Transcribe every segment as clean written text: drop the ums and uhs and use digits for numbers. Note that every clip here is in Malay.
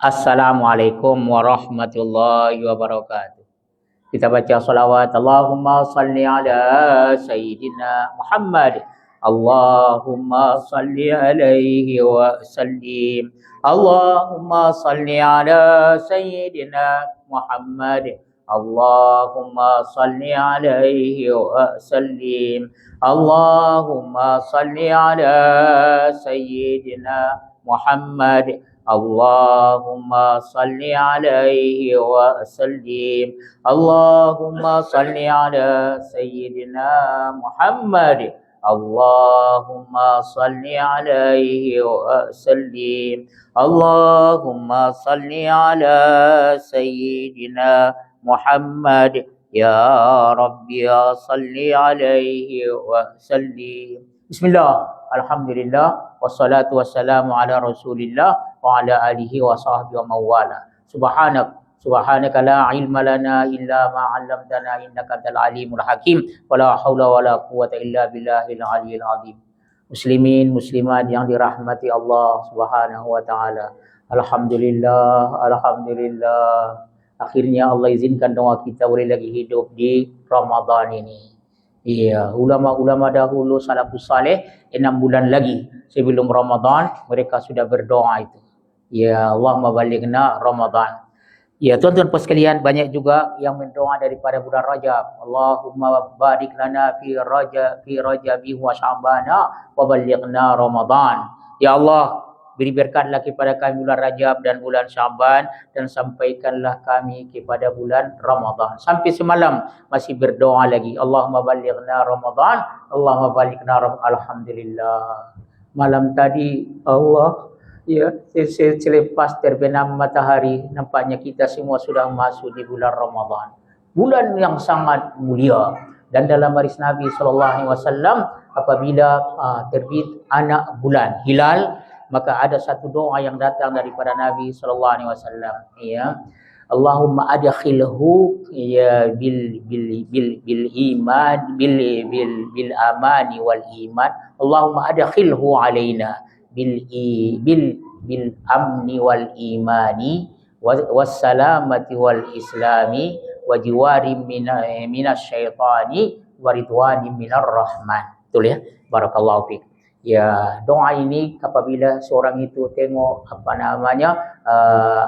Assalamualaikum warahmatullahi wabarakatuh. Kita baca salawat. Allahumma salli ala Sayyidina Muhammad. Allahumma salli alaihi wa sallim. Allahumma salli ala Sayyidina Muhammad. Allahumma salli alaihi wa sallim. Allahumma salli ala Sayyidina Muhammad. Allahumma salli alaihi wa sallim. Allahumma salli ala Sayyidina Muhammad. Allahumma salli alaihi wa sallim. Allahumma salli ala Sayyidina Muhammad. Ya Rabbi ya salli alaihi wa sallim. Bismillah, alhamdulillah, wassalatu wassalamu ala rasulillah wa ala alihi wa sahbihi wa mawala. Subhanaka la ilma lana illa ma 'allamtana innaka antal alimul hakim wa la haula wa la quwwata illa billahil aliyyil azim. Muslimin muslimat yang dirahmati Allah Subhanahu wa taala. Alhamdulillah. Akhirnya Allah izinkan doa kita boleh lagi hidup di Ramadan ini. Ya, ulama-ulama dahulu salafus saleh 6 bulan lagi sebelum Ramadan mereka sudah berdoa itu. Ya Allah mabalighna Ramadan. Ya tuan-tuan puan sekalian, banyak juga yang mendoa daripada bulan Rajab. Allahumma barik lana fi Rajabi wa Sya'bana wa balighna Ramadan. Ya Allah, berikanlah kepada kami bulan Rajab dan bulan Syaban dan sampaikanlah kami kepada bulan Ramadan. Sampai semalam masih berdoa lagi. Allahumma balighna Ramadan, Allahumma balighna Ramadan. Alhamdulillah. Malam tadi Allah selepas terbenam matahari nampaknya kita semua sudah masuk di bulan Ramadan. Bulan yang sangat mulia. Dan dalam hadis Nabi SAW apabila terbit anak bulan hilal, maka ada satu doa yang datang daripada Nabi SAW. Ya, Allahumma adkhilhu ya bil iman bil amani wal iman. Allahumma adkhilhu alaina bil amni wal imani was salamati wal islami wa jiwari minasyaitani wa ridwani minar rahman. Betul ya? Barakallahu fiik. Ya, doa ini apabila seorang itu tengok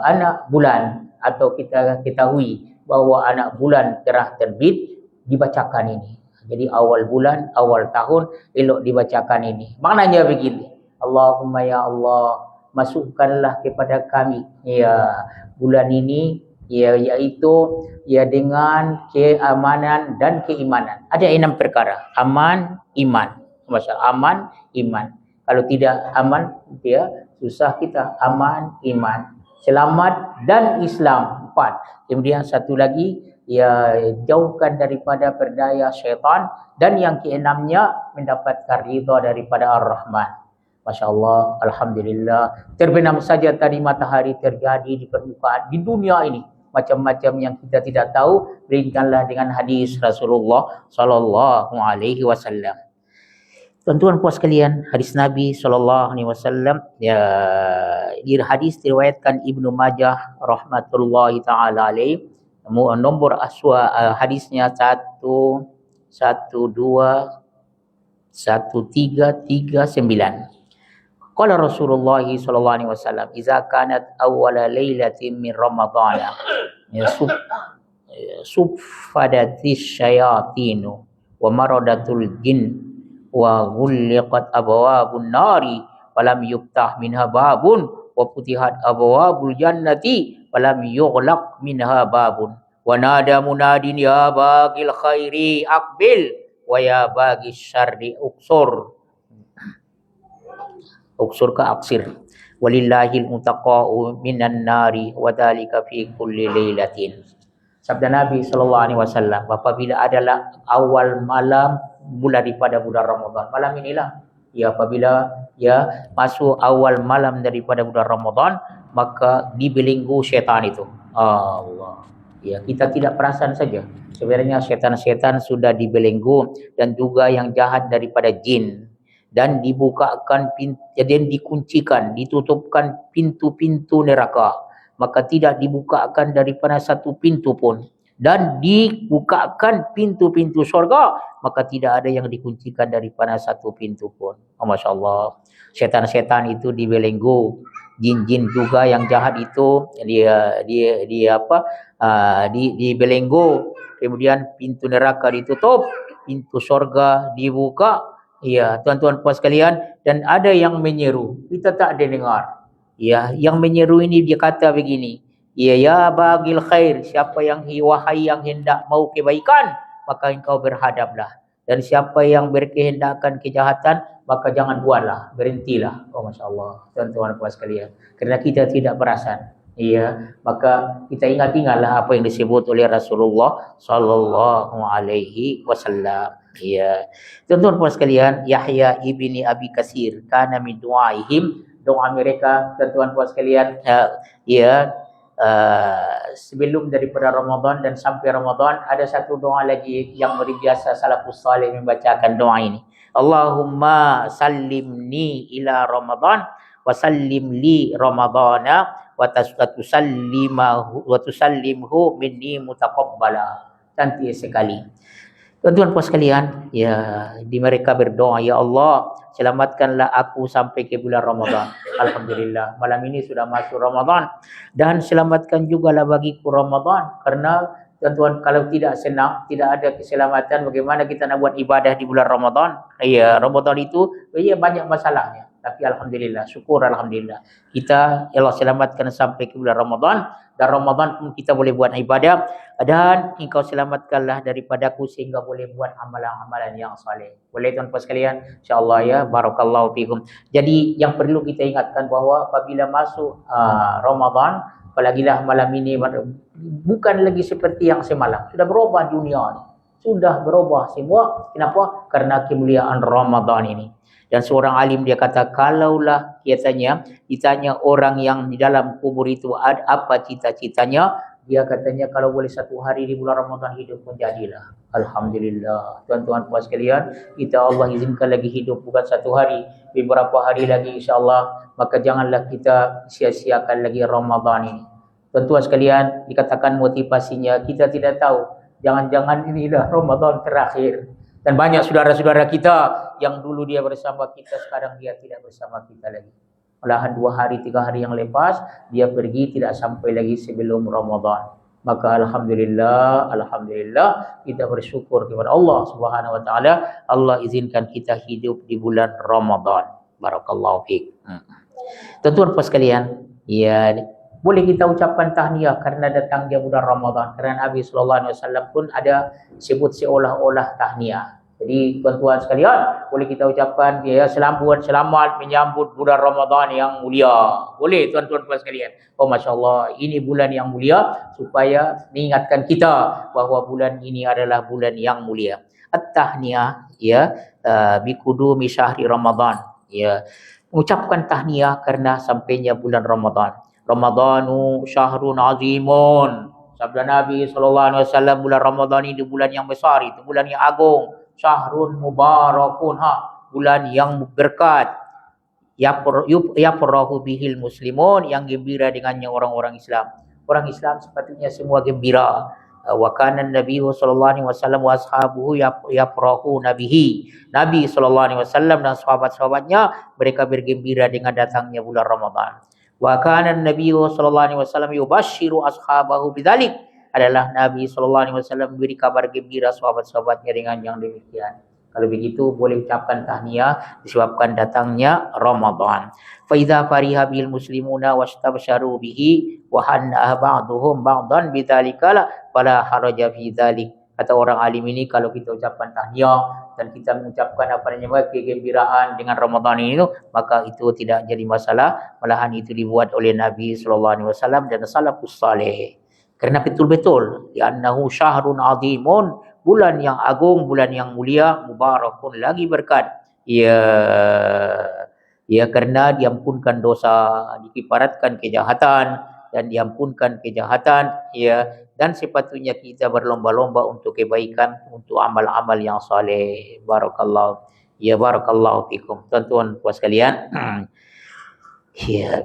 anak bulan atau kita ketahui bahawa anak bulan telah terbit, dibacakan ini. Jadi awal bulan, awal tahun elok dibacakan ini. Maknanya begini. Allahumma ya Allah, masukkanlah kepada kami ya bulan ini ya, iaitu ya dengan keamanan dan keimanan. Ada 6 perkara. Aman, iman. Masalah aman, iman. Kalau tidak aman, dia susah kita. Aman, iman. Selamat dan Islam. 4. Kemudian satu lagi, ya jauhkan daripada berdaya syaitan. Dan yang keenamnya, mendapatkan ridha daripada Ar-Rahman. Masya Allah, Alhamdulillah. Terbenam saja tadi matahari terjadi di permukaan di dunia ini. Macam-macam yang kita tidak tahu, berikanlah dengan hadis Rasulullah Sallallahu Alaihi Wasallam. Tuan-tuan puas sekalian, hadis Nabi SAW, ya, di hadis diriwayatkan Ibnu Majah rahmatullahi taala alaih. Nombor hadisnya 1339. Qala Rasulullah sallallahu alaihi wasallam, "Idza kanat awwala lailatin min Ramadhan, sufadatis syayatinu wa maradatul jin wa ghulliqat abwabun nari wa lam yuftah minha babun wa futihat abwabul jannati wa lam yughlaq minha babun wa nada munadin ya bagil khairi aqbil wa ya bagis syarri uqsur ka aksir walillahil mutaqa'u minan nari wa dhalika fi kulli lailatin." Sabda Nabi SAW, apabila adalah awal malam bulan daripada bulan Ramadan, malam inilah ya, apabila ya masuk awal malam daripada bulan Ramadan, maka dibelenggu syaitan itu. Allah. Ya, kita tidak perasan saja. Sebenarnya syaitan-syaitan sudah dibelenggu, dan juga yang jahat daripada jin. Dan dibukakan pintu, dan dikuncikan, ditutupkan pintu-pintu neraka. maka tidak dibukakan daripada satu pintu pun, dan dibukakan pintu-pintu syurga, maka tidak ada yang dikuncikan daripada satu pintu pun. Masya Allah. Syaitan-syaitan itu dibelenggu, jin-jin juga yang jahat itu dibelenggu, kemudian pintu neraka ditutup, pintu syurga dibuka. Ya, tuan-tuan puan sekalian, dan ada yang menyeru, kita tak ada dengar. Ya, yang menyeru ini dia kata begini, ya bagil khair, siapa yang wahai yang hendak mau kebaikan, maka engkau berhadaplah. Dan siapa yang berkehendakkan kejahatan, maka jangan buatlah, berhentilah. Oh, Masya Allah, tuan-tuan puan sekalian. Kerana kita tidak perasan, ya, maka kita ingat-ingatlah apa yang disebut oleh Rasulullah sallallahu alaihi wasallam. Ya, tuan-tuan puan sekalian, Yahya ibni Abi Kasir, kana min du'aihim, doa mereka, tuan-tuan puan sekalian, sebelum daripada Ramadan dan sampai Ramadan, ada satu doa lagi yang biasa salafus salih membacakan doa ini. Allahumma sallimni ila Ramadan wa sallim li Ramadana wa tusallimhu minni mutaqabbala. Cantik sekali. Tuan-tuan puan sekalian, ya, di mereka berdoa, ya Allah, selamatkanlah aku sampai ke bulan Ramadan. Alhamdulillah, malam ini sudah masuk Ramadan, dan selamatkan jugalah bagiku Ramadan. Karena tuan-tuan, kalau tidak senang, tidak ada keselamatan, bagaimana kita nak buat ibadah di bulan Ramadan? Ya, Ramadan itu banyak masalahnya. Tapi Alhamdulillah, syukur Alhamdulillah, kita Allah selamatkan sampai ke bulan Ramadan, dan Ramadan pun kita boleh buat ibadah, dan engkau selamatkanlah daripadaku sehingga boleh buat amalan-amalan yang saleh. Boleh tuan-tuan sekalian? InsyaAllah, ya, barakallahu fikum. Jadi yang perlu kita ingatkan bahawa apabila masuk Ramadan, apalagilah malam ini, bukan lagi seperti yang semalam. Sudah berubah dunia ni, sudah berubah semua. Kenapa? Karena kemuliaan Ramadan ini. Dan seorang alim dia kata, kalaulah ditanya orang yang di dalam kubur itu apa cita-citanya, dia katanya kalau boleh satu hari di bulan Ramadan hidup pun jadilah. Alhamdulillah. Tuan-tuan puan sekalian, kita Allah izinkan lagi hidup bukan satu hari, beberapa hari lagi insyaAllah, maka janganlah kita sia-siakan lagi Ramadan ini. Tuan-tuan sekalian, dikatakan motivasinya, kita tidak tahu, jangan-jangan inilah Ramadan terakhir. Dan banyak saudara-saudara kita yang dulu dia bersama kita, sekarang dia tidak bersama kita lagi. Malahan 2 hari, 3 hari yang lepas, dia pergi tidak sampai lagi sebelum Ramadan. Maka Alhamdulillah, Alhamdulillah, kita bersyukur kepada Allah Subhanahu Wa Taala. Allah izinkan kita hidup di bulan Ramadan. Barakallahu fiik. Tuan-tuan puan sekalian, ya, boleh kita ucapkan tahniah kerana datangnya bulan Ramadan. Kerana Nabi SAW pun ada sebut seolah-olah tahniah. Jadi tuan-tuan sekalian, boleh kita ucapkan selamat menyambut bulan Ramadan yang mulia. Boleh tuan-tuan sekalian. Oh, Masya Allah, ini bulan yang mulia, supaya mengingatkan kita bahawa bulan ini adalah bulan yang mulia. At-tahniah, ya, biqudumi syahri Ramadan. Ya, mengucapkan tahniah kerana sampainya bulan Ramadan. Ramadanu syahrun azimun. Sabda Nabi SAW, bulan Ramadan ini bulan yang besar, itu bulan yang agung. Syahrun mubarakun, bulan yang berkat. Yafrahu bihil muslimun, yang gembira dengannya orang-orang Islam. Orang Islam sepatutnya semua gembira. Wa kana Nabi sallallahu alaihi wasallam wa ashabuhu yafrahu nabihi. Nabi sallallahu alaihi wasallam dan sahabat-sahabatnya mereka bergembira dengan datangnya bulan Ramadan. Wa kana Nabi sallallahu alaihi wasallam yubashshiru ashabahu bidzalik. Adalah Nabi sallallahu alaihi wasallam memberi kabar gembira sahabat-sahabatnya dengan yang demikian. Kalau begitu boleh ucapkan tahniah disebabkan datangnya Ramadan. Fa idza fariha bil muslimuna wastabsharu bihi wa hanna ba'dhum ba'dan bidzalika fala haraja fi dzalik. Kata orang alim ini, kalau kita ucapkan tahniah dan kita mengucapkan kegembiraan dengan Ramadan ini, maka itu tidak jadi masalah. Malahan itu dibuat oleh Nabi sallallahu alaihi wasallam dan salafus saleh. Kerana betul-betul annahu syahrun azimun, bulan yang agung, bulan yang mulia, mubarakun, lagi berkat. Ya, kerana diampunkan dosa, dikiparatkan kejahatan dan diampunkan kejahatan, ya, dan sepatutnya kita berlomba-lomba untuk kebaikan, untuk amal-amal yang saleh. Barakallahu, ya, barakallahu fikum. Tuan-tuan puan sekalian, ya,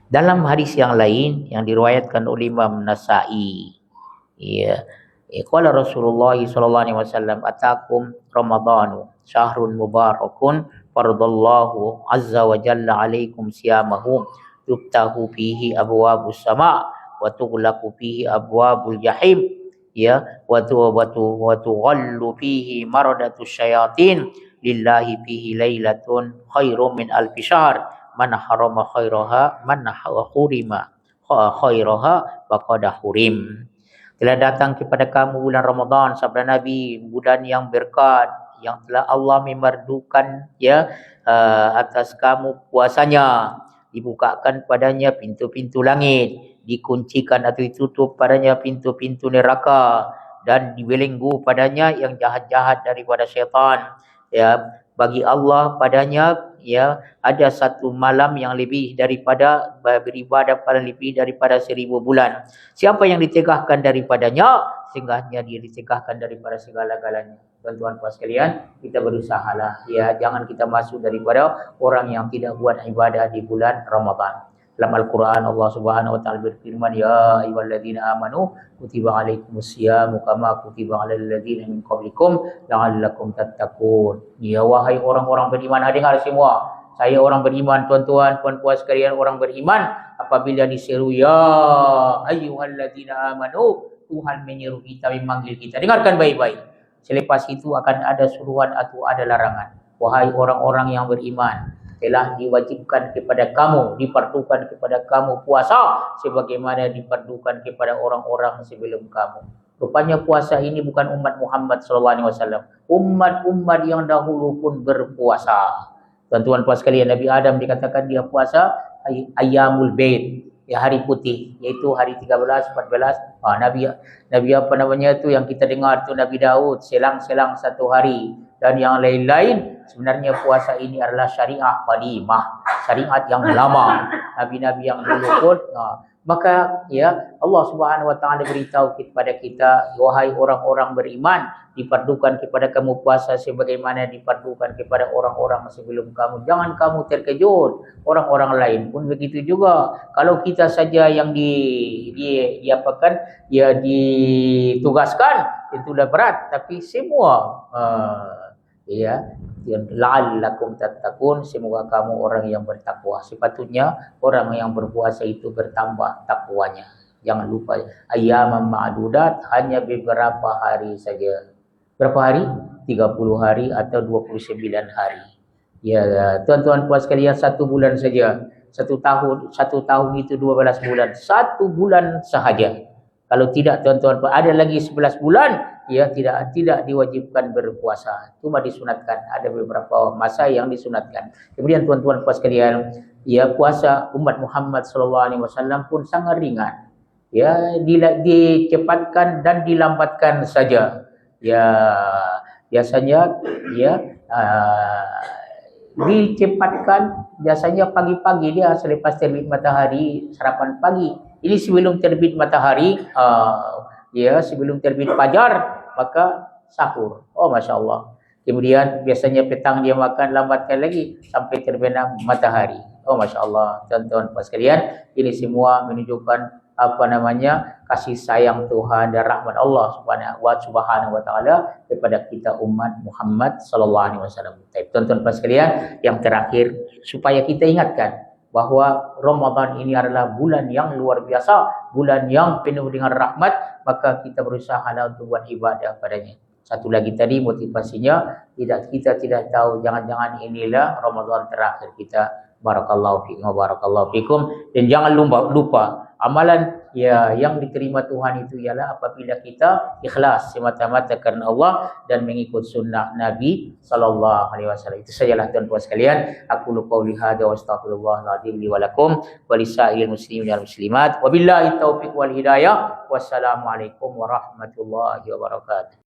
Dalam hadis yang lain yang diriwayatkan oleh Imam Nasa'i, ya, qala Rasulullah sallallahu alaihi wasallam, atakum ramadhanu syahrun mubarakun faradallahu azza wa jalla alaikum siyamahu tuftahu fihi abwabus sama wa tughlaqu fihi abwabul jahim, ya, wa tughallu fihi maradatus syayatin lillahi fihi lailatun khairum min alfi syahr man harama khairaha man hurima khairaha faqad hurim. Telah datang kepada kamu bulan Ramadan, sabda Nabi, bulan yang berkat yang telah Allah memerdukan, ya, atas kamu puasanya, dibukakan padanya pintu-pintu langit, dikuncikan atau ditutup padanya pintu-pintu neraka, dan dibelenggu padanya yang jahat-jahat daripada syaitan. Ya, bagi Allah padanya, ya, ada satu malam yang lebih daripada beribadah pada lebih daripada 1000 bulan. Siapa yang ditegahkan daripadanya, sehingga dia ditegahkan daripada segala-galanya. Tuan-tuan puan sekalian, kita berusahalah, ya, jangan kita masuk daripada orang yang tidak buat ibadah di bulan Ramadan. Dalam Al-Quran Allah Subhanahu wa taala berfirman, ya ayyuhalladzina amanu kutiba alaikumusyiyamu kama kutiba alal ladzina min qablikum la'allakum tattaqun. Ya, wahai orang-orang beriman, dengar semua. Saya orang beriman, tuan-tuan, puan-puan sekalian, orang beriman. Apabila diseru ya ayyuhalladzina amanu, Tuhan menyeru kita, memanggil kita. Dengarkan baik-baik. Selepas itu akan ada suruhan atau ada larangan. Wahai orang-orang yang beriman, telah diwajibkan kepada kamu, diperlukan kepada kamu puasa sebagaimana diperlukan kepada orang-orang sebelum kamu. Rupanya puasa ini bukan umat Muhammad SAW. Umat-umat yang dahulu pun berpuasa. Tuan-tuan puas sekalian, Nabi Adam dikatakan dia puasa Ayyamul Bait, ya, hari putih, iaitu hari 13, 14. Nabi apa namanya tu yang kita dengar tu, Nabi Daud selang-selang satu hari, dan yang lain-lain. Sebenarnya puasa ini adalah syariat qadimah, syariat yang lama, nabi-nabi yang dulu pun. Maka, ya, Allah Subhanahu wa taala beritahu kepada kita, wahai orang-orang beriman, diperlukan kepada kamu puasa sebagaimana diperlukan kepada orang-orang sebelum kamu. Jangan kamu terkejut, orang-orang lain pun begitu juga. Kalau kita saja yang diapakan, ya, ditugaskan, itulah berat, tapi semua ya, la'allakum tattaqun, semoga kamu orang yang bertakwa. Sepatutnya orang yang berpuasa itu bertambah takwanya. Jangan lupa, ayyaman ma'dudat, hanya beberapa hari saja. Berapa hari? 30 hari atau 29 hari. Ya, tuan-tuan puas sekalian, 1 bulan saja. 1 tahun itu 12 bulan. 1 bulan sahaja. Kalau tidak, tuan-tuan, ada lagi 11 bulan, ya, tidak diwajibkan berpuasa. Cuma disunatkan. Ada beberapa masa yang disunatkan. Kemudian tuan-tuan puas sekalian, ya, puasa umat Muhammad SAW pun sangat ringan. Ya, dicepatkan dan dilambatkan saja. Ya, biasanya, ya, dicepatkan biasanya pagi-pagi, dia selepas terbit matahari, sarapan pagi. Ini sebelum terbit matahari, ya, sebelum terbit fajar, maka sahur. Oh, Masya Allah. Kemudian biasanya petang dia makan, lambatkan lagi sampai terbenam matahari. Oh, Masya Allah. Tuan-tuan puan sekalian, ini semua menunjukkan kasih sayang Tuhan dan rahmat Allah Subhanahu wa taala kepada kita umat Muhammad sallallahu alaihi wasallam. Tuan-tuan puan sekalian, yang terakhir supaya kita ingatkan bahawa Ramadan ini adalah bulan yang luar biasa, bulan yang penuh dengan rahmat, maka kita berusaha untuk buat ibadah padanya. Satu lagi tadi motivasinya, kita tidak tahu, jangan-jangan inilah Ramadan terakhir kita. Barakallahu fiikum wa barakallahu fiikum. Dan jangan lupa amalan, ya, yang diterima Tuhan itu ialah apabila kita ikhlas semata-mata kerana Allah dan mengikut sunnah Nabi sallallahu alaihi wasallam. Itu sajalah tuan-tuan sekalian. Aku qauli hadza wa astaghfirullahal azim li wa lakum wa lisa'il muslimin wal muslimat. Wabillahi taufiq wal hidayah. Wassalamualaikum warahmatullahi wabarakatuh.